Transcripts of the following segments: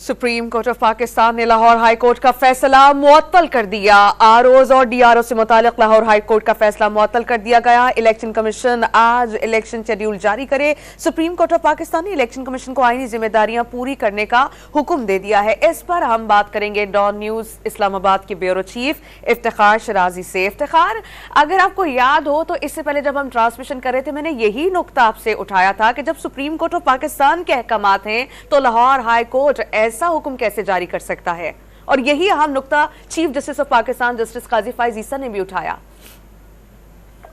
Supreme court of Pakistan ने Lahore high court का फैसला मुअत्तल कर दिया। आरओज और डीआरओ से मुतालिक लाहौर हाई कोर्ट का फैसला मुअत्तल कर दिया गया। इलेक्शन कमीशन आज इलेक्शन शेड्यूल जारी करे। सुप्रीम कोर्ट ऑफ पाकिस्तान ने इलेक्शन कमीशन को आईनी जिम्मेदारियां पूरी करने का हुक्म दे दिया है। इस पर हम बात करेंगे डॉन न्यूज इस्लामाबाद के ब्यूरो चीफ इफ्तिखार शराजी से। इफ्तिखार, अगर आपको याद हो तो इससे पहले जब हम ट्रांसमिशन कर रहे थे मैंने यही नुक्ता आपसे उठाया था कि जब सुप्रीम कोर्ट ऑफ पाकिस्तान के अहकामात हैं तो लाहौर हाई कोर्ट ऐसा हुक्म कैसे जारी कर सकता है, और यही अहम नुक्ता chief justice of Pakistan justice Qazi Faez Isa ने भी उठाया।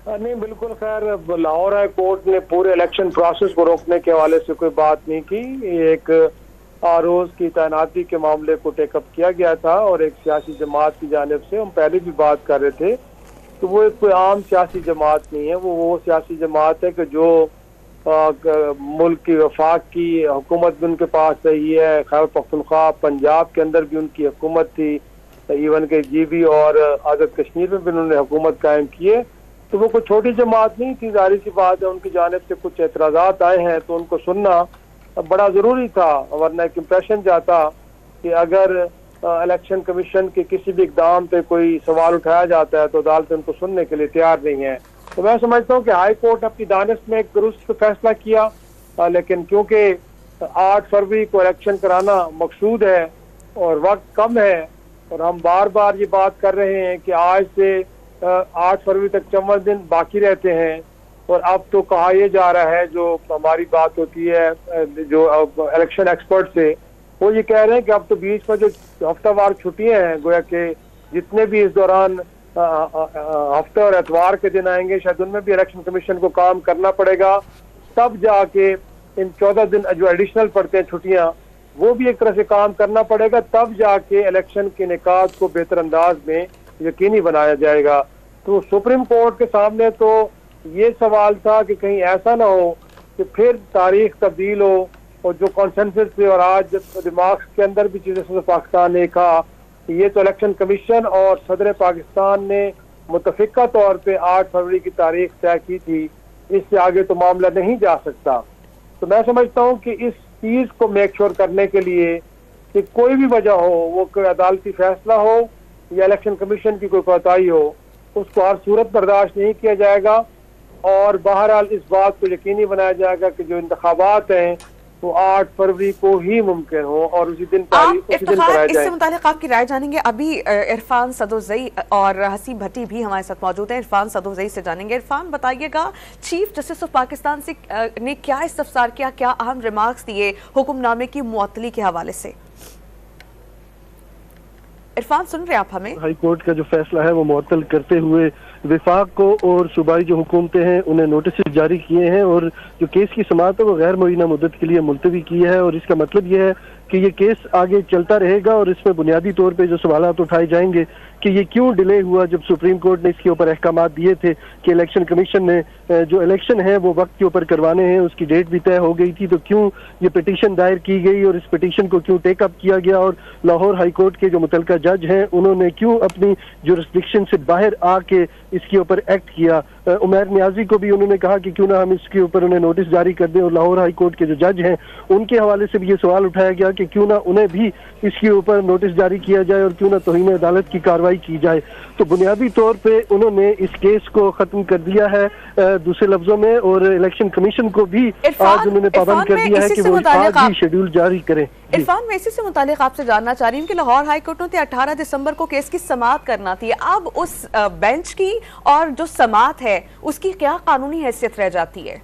नहीं, बिल्कुल। खैर, लाहौर हाई कोर्ट ने पूरे इलेक्शन प्रोसेस को रोकने के हवाले से कोई बात नहीं की। एक आरओज की तैनाती के मामले को टेकअप किया गया था और एक सियासी जमात की जानिब से, हम पहले भी बात कर रहे थे, तो वो एक कोई आम सियासी जमात नहीं है। वो सियासी जमात है कि जो मुल्क की वफाक की हुकूमत भी उनके पास रही है। खैबर पख्तूनख्वा, पंजाब के अंदर भी उनकी हुकूमत थी, इवन के जीबी और आज़ाद कश्मीर में भी उन्होंने हुकूमत कायम की है। तो वो कोई छोटी जमात नहीं थी। जाहिर सी बात है उनकी जानिब से कुछ एतराज़ात आए हैं तो उनको सुनना बड़ा ज़रूरी था, वरना एक इम्प्रेशन जाता कि अगर इलेक्शन कमीशन के किसी भी इकदाम पे कोई सवाल उठाया जाता है तो अदालत उनको सुनने के लिए तैयार नहीं है। तो मैं समझता हूँ कि हाई कोर्ट अपनी दानिश में एक दुरुस्त फैसला किया, लेकिन क्योंकि 8 फरवरी को इलेक्शन कराना मकसूद है और वक्त कम है और हम बार बार ये बात कर रहे हैं कि आज से 8 फरवरी तक 54 दिन बाकी रहते हैं, और अब तो कहा यह जा रहा है, जो हमारी बात होती है जो इलेक्शन एक्सपर्ट से, वो ये कह रहे हैं कि अब तो बीच में जो हफ्तावार छुट्टियां हैं, गोया कि जितने भी इस दौरान हफ्ते और एतवार के दिन आएंगे शायद उनमें भी इलेक्शन कमीशन को काम करना पड़ेगा। तब जाके इन 14 दिन जो एडिशनल पड़ते हैं छुट्टियां, वो भी एक तरह से काम करना पड़ेगा। तब जाके इलेक्शन के निकात को बेहतर अंदाज में यकीनी बनाया जाएगा। तो सुप्रीम कोर्ट के सामने तो ये सवाल था कि कहीं ऐसा ना हो कि फिर तारीख तब्दील हो और जो कॉन्सेंसस थे और आज दिमाग के अंदर भी चीजें पाकिस्तान ने कहा, ये तो इलेक्शन कमीशन और सदर पाकिस्तान ने मुतफिका तौर पे 8 फरवरी की तारीख तय की थी, इससे आगे तो मामला नहीं जा सकता। तो मैं समझता हूँ कि इस चीज को मेक श्योर करने के लिए कि कोई भी वजह हो, वो कोई अदालती फैसला हो या इलेक्शन कमीशन की कोई कोताही हो, उसको हर सूरत बर्दाश्त नहीं किया जाएगा और बहरहाल इस बात को यकीनी बनाया जाएगा कि जो इंतखाबात हैं वो 8 फरवरी को ही मुमकिन हो और उसी दिन कराया जाए। इससे मुतालिक आपकी राय जानेंगे। अभी इरफान सदोजई और हसीब भट्टी भी हमारे साथ मौजूद हैं। इरफान सदोजई से जानेंगे। इरफान, बताइएगा, चीफ जस्टिस ऑफ पाकिस्तान से ने क्या इस्तफसार किया, क्या अहम रिमार्क्स दिए हुक्मनामे की मुअत्तली के हवाले से? इरफान, सुन रहे आप हमें? हाई कोर्ट का जो फैसला है वो मुअत्तल करते हुए विफाक को और सूबाई जो हुकूमतें हैं उन्हें नोटिस जारी किए हैं और जो केस की समाअत है वो गैर मुअय्यना मुद्दत के लिए मुलतवी की है। और इसका मतलब यह है कि ये केस आगे चलता रहेगा और इसमें बुनियादी तौर पे जो सवालात उठाए जाएंगे कि ये क्यों डिले हुआ, जब सुप्रीम कोर्ट ने इसके ऊपर अहकामात दिए थे कि इलेक्शन कमीशन ने जो इलेक्शन है वो वक्त के ऊपर करवाने हैं, उसकी डेट भी तय हो गई थी, तो क्यों ये पिटीशन दायर की गई और इस पिटीशन को क्यों टेकअप किया गया और लाहौर हाई कोर्ट के जो मुतलका जज हैं उन्होंने क्यों अपनी जुरिस्डिक्शन से बाहर आके इसके ऊपर एक्ट किया। उमैर नियाजी को भी उन्होंने कहा कि क्यों ना हम इसके ऊपर उन्हें नोटिस जारी कर दें, और लाहौर हाई कोर्ट के जो जज हैं उनके हवाले से भी ये सवाल उठाया गया कि क्यों ना उन्हें भी इसके ऊपर नोटिस जारी किया जाए और क्यों ना तौहीन अदालत की कार्रवाई की जाए। तो बुनियादी तौर पे उन्होंने इस केस को खत्म कर दिया है दूसरे लफ्जों में, और इलेक्शन कमीशन को भी आज उन्होंने पाबंद कर दिया है कि वो आज ही शेड्यूल जारी करें। इरफान, मैं इसी से मुतालिक आपसे जानना चाह रही हूँ कि लाहौर हाई कोर्ट ने 18 दिसंबर को केस की समाअत करना थी। अब उस बेंच की और जो समाअत है उसकी क्या कानूनी हैसियत रह जाती है?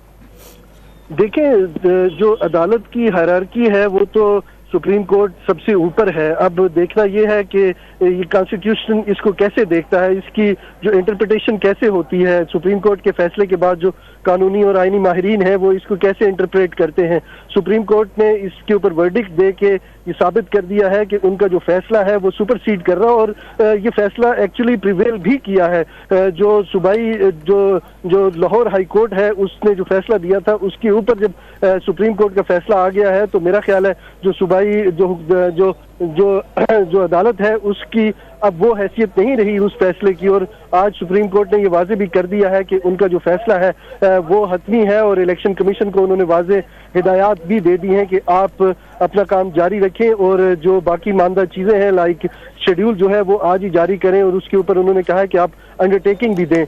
देखें, जो अदालत की हायरार्की है वो तो सुप्रीम कोर्ट सबसे ऊपर है। अब देखना यह है कि ये कॉन्स्टिट्यूशन इसको कैसे देखता है, इसकी जो इंटरप्रिटेशन कैसे होती है, सुप्रीम कोर्ट के फैसले के बाद जो कानूनी और आईनी माहिरीन है वो इसको कैसे इंटरप्रेट करते हैं। सुप्रीम कोर्ट ने इसके ऊपर वर्डिक्ट दे के ये साबित कर दिया है कि उनका जो फैसला है वो सुपरसीड कर रहा है, और ये फैसला एक्चुअली प्रिवेल भी किया है। जो सूबाई जो लाहौर हाई कोर्ट है उसने जो फैसला दिया था उसके ऊपर जब सुप्रीम कोर्ट का फैसला आ गया है तो मेरा ख्याल है जो सूबाई जो जो अदालत है उसकी अब वो हैसियत नहीं रही उस फैसले की, और आज सुप्रीम कोर्ट ने ये वाजे भी कर दिया है कि उनका जो फैसला है वो हतमी है, और इलेक्शन कमीशन को उन्होंने वाजे हिदायत भी दे दी हैं कि आप अपना काम जारी रखें और जो बाकी मानदा चीजें हैं लाइक शेड्यूल जो है वो आज ही जारी करें, और उसके ऊपर उन्होंने कहा है कि आप अंडरटेकिंग भी दें।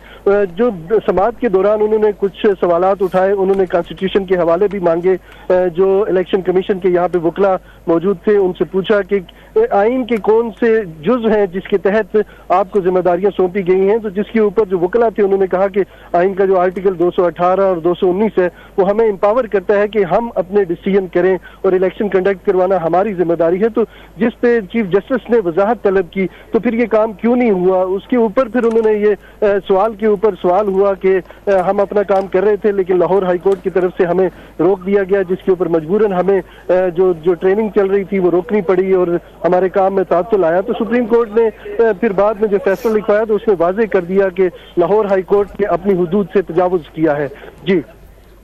जो समाअत के दौरान उन्होंने कुछ सवालात उठाए, उन्होंने कॉन्स्टिट्यूशन के हवाले भी मांगे। जो इलेक्शन कमीशन के यहाँ पे वकला मौजूद थे उनसे पूछा कि आइन के कौन से जुज हैं जिसके तहत आपको जिम्मेदारियां सौंपी गई हैं, तो जिसके ऊपर जो वकला थे उन्होंने कहा कि आइन का जो आर्टिकल 218 और 219 है वो हमें एम्पावर करता है कि हम अपने डिसीजन करें और इलेक्शन कंडक्ट करवाना हमारी जिम्मेदारी है। तो जिस पे चीफ जस्टिस ने वजाहत तलब की तो फिर ये काम क्यों नहीं हुआ, उसके ऊपर फिर उन्होंने ये सवाल के ऊपर सवाल हुआ कि हम अपना काम कर रहे थे लेकिन लाहौर हाई कोर्ट की तरफ से हमें रोक दिया गया, जिसके ऊपर मजबूरन हमें जो ट्रेनिंग चल रही थी वो रोकनी पड़ी और हमारे काम में तात्तुल आया। तो सुप्रीम कोर्ट ने फिर बाद में जो फैसला लिखवाया तो उसमें वाजे कर दिया कि लाहौर हाई कोर्ट ने अपनी हुदूद से तजावुज किया है। जी,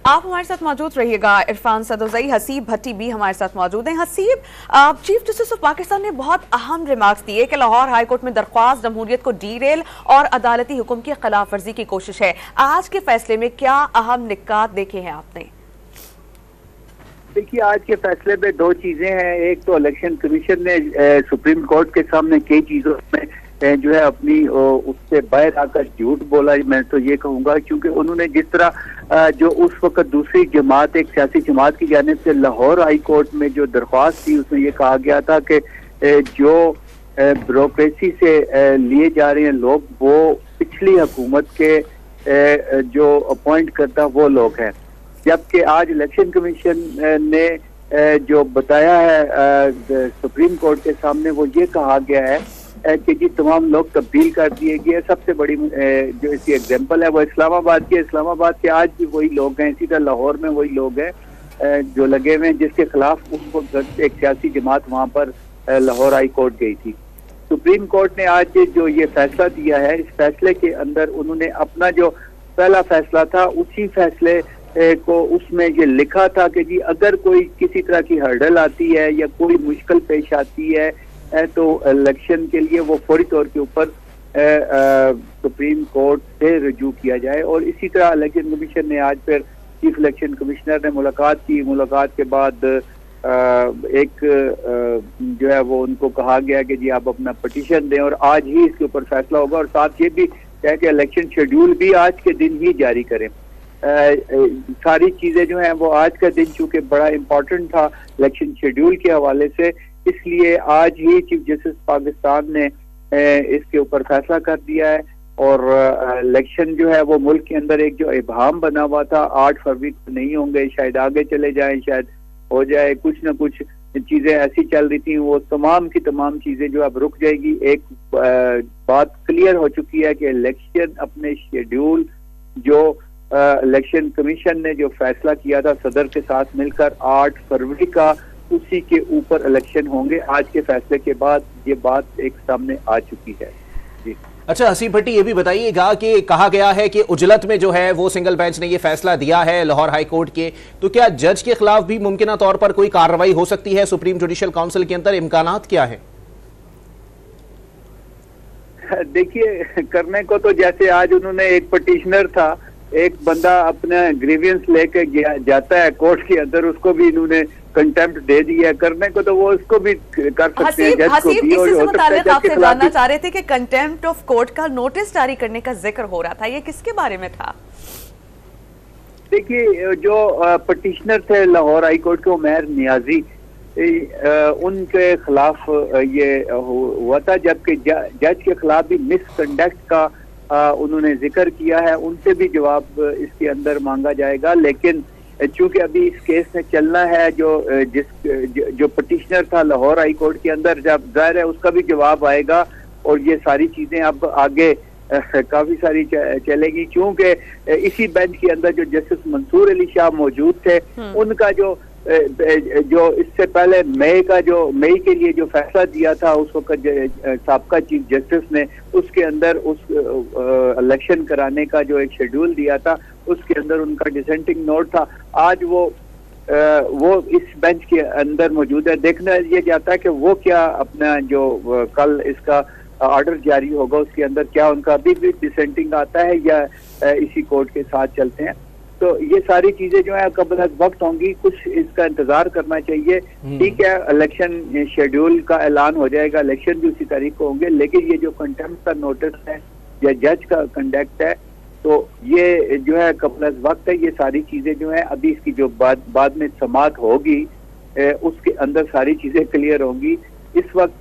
आप हमारे साथ मौजूद रहिएगा। इरफान सदोजई, हसीब भट्टी भी हमारे साथ मौजूद हैं। Haseeb, chief justice of Pakistan ने बहुत अहम रिमार्क्स दिए कि लाहौर हाई कोर्ट में दरख्वास्त जमहूरियत को डीरेल और अदालती हुक्म की खिलाफ वर्जी की कोशिश है। आज के फैसले में क्या अहम निकात देखे हैं आपने? देखिए, आज के फैसले में दो चीजें हैं। एक तो इलेक्शन कमीशन ने सुप्रीम कोर्ट के सामने कई चीजों में जो है अपनी उससे बाहर आकर झूठ बोला, मैं तो ये कहूंगा, क्योंकि उन्होंने जिस तरह जो उस वक्त दूसरी जमात, एक सियासी जमात की जानिब से लाहौर हाई कोर्ट में जो दरख्वास्त थी उसमें ये कहा गया था कि जो ब्यूरोक्रेसी से लिए जा रहे हैं लोग वो पिछली हुकूमत के जो अपॉइंट करता वो लोग हैं, जबकि आज इलेक्शन कमीशन ने जो बताया है सुप्रीम कोर्ट के सामने वो ये कहा गया है कि जी तमाम लोग तब्दील कर दिए गए। सबसे बड़ी जो इसकी एग्जांपल है वो इस्लामाबाद की। इस्लामाबाद के आज भी वही लोग हैं, इसी तरह लाहौर में वही लोग हैं जो लगे हुए हैं जिसके खिलाफ उस वक्त एक सियासी जमात वहाँ पर लाहौर हाई कोर्ट गई थी। सुप्रीम कोर्ट ने आज जो ये फैसला दिया है, इस फैसले के अंदर उन्होंने अपना जो पहला फैसला था उसी फैसले को उसमें ये लिखा था कि जी अगर कोई किसी तरह की हर्डल आती है या कोई मुश्किल पेश आती है तो इलेक्शन के लिए वो फौरी तौर के ऊपर सुप्रीम कोर्ट से रजू किया जाए। और इसी तरह इलेक्शन कमीशन ने आज फिर चीफ इलेक्शन कमिश्नर ने मुलाकात की। मुलाकात के बाद एक जो है वो उनको कहा गया कि जी आप अपना पिटीशन दें और आज ही इसके ऊपर फैसला होगा, और साथ ये भी कहा कि इलेक्शन शेड्यूल भी आज के दिन ही जारी करें। सारी चीजें जो हैं वो आज का दिन चूंकि बड़ा इम्पोर्टेंट था इलेक्शन शेड्यूल के हवाले से, इसलिए आज ही चीफ जस्टिस पाकिस्तान ने इसके ऊपर फैसला कर दिया है। और इलेक्शन जो है वो मुल्क के अंदर एक जो इबहम बना हुआ था 8 फरवरी को नहीं होंगे, शायद आगे चले जाएं, शायद हो जाए, कुछ ना कुछ चीजें ऐसी चल रही थी, वो तमाम की तमाम चीजें जो अब रुक जाएगी। एक बात क्लियर हो चुकी है कि इलेक्शन अपने शेड्यूल जो इलेक्शन कमीशन ने जो फैसला किया था सदर के साथ मिलकर 8 फरवरी का, उसी के ऊपर इलेक्शन होंगे। आज के फैसले के बाद ये बात एक सामने आ चुकी है। जी अच्छा, हसीब भट्टी ये भी बताइएगा कि कहा गया है कि उजलत में जो है वो सिंगल बेंच ने ये फैसला दिया है लाहौर हाई कोर्ट के, तो क्या जज के खिलाफ भी मुमकिन तौर पर कोई कार्रवाई हो सकती है? सुप्रीम जुडिशियल काउंसिल के अंदर इम्कानात क्या है? देखिए, करने को तो जैसे आज उन्होंने एक पिटीशनर था, एक बंदा अपना ग्रीवियंस लेके जाता है कोर्ट के अंदर, उसको भी इन्होंने कंटेम्प्ट दे दिया। करने को तो वो उसको भी कर सकते हैं, जज को भी। इसी से मुताल्लिक आपसे जानना चाह रहे थे कि कंटेम्प्ट ऑफ कोर्ट का नोटिस जारी करने का जिक्र हो रहा था, ये किसके बारे में था? देखिए, जो पिटीशनर थे लाहौर हाई कोर्ट के उमैर नियाजी, उनके खिलाफ ये हुआ था, जबकि जज के खिलाफ भी मिसकंडक्ट का उन्होंने जिक्र किया है। उनसे भी जवाब इसके अंदर मांगा जाएगा, लेकिन चूंकि अभी इस केस में चलना है, जो पिटीशनर था लाहौर हाई कोर्ट के अंदर, जब जाहिर है उसका भी जवाब आएगा और ये सारी चीजें अब आगे काफी सारी चलेगी, क्योंकि इसी बेंच के अंदर जो जस्टिस मंसूर अली शाह मौजूद थे, उनका जो इससे पहले मई के लिए जो फैसला दिया था उस वक्त साबका चीफ जस्टिस ने, उसके अंदर उस इलेक्शन कराने का जो एक शेड्यूल दिया था उसके अंदर उनका डिसेंटिंग नोट था। आज वो वो इस बेंच के अंदर मौजूद है। देखना ये जाता है कि वो क्या अपना जो कल इसका ऑर्डर जारी होगा उसके अंदर क्या उनका अभी भी डिसेंटिंग आता है या इसी कोर्ट के साथ चलते हैं। तो ये सारी चीजें जो है कब तक वक्त होंगी, कुछ इसका इंतजार करना चाहिए। ठीक है, इलेक्शन शेड्यूल का ऐलान हो जाएगा, इलेक्शन भी उसी तारीख को होंगे, लेकिन ये जो कंटेम्प्ट का नोटिस है या जज का कंडक्ट है, तो ये जो है कबल वक्त है। ये सारी चीजें जो है अभी इसकी जो बाद में समाअत होगी उसके अंदर सारी चीजें क्लियर होंगी। इस वक्त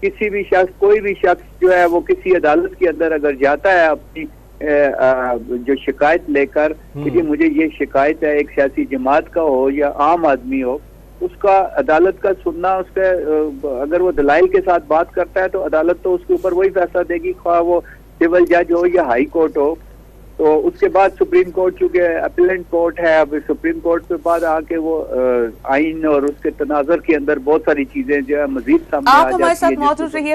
किसी भी शख्स, कोई भी शख्स जो है वो किसी अदालत के अंदर अगर जाता है अपनी जो शिकायत लेकर कि मुझे ये शिकायत है, एक सियासी जमात का हो या आम आदमी हो, उसका अदालत का सुनना, उसका अगर वो दलाइल के साथ बात करता है तो अदालत तो उसके ऊपर वही फैसला देगी, ख्वाह वो सिविल जज हो या हाई कोर्ट हो। तो उसके बाद सुप्रीम कोर्ट, चूंकि अपीलेंट कोर्ट है, अब सुप्रीम कोर्ट के बाद आके वो आइन और उसके तनाजर के अंदर बहुत सारी चीजें जो है मजीद सामने आ जाती है। आप हमारे साथ मौजूद रहिए।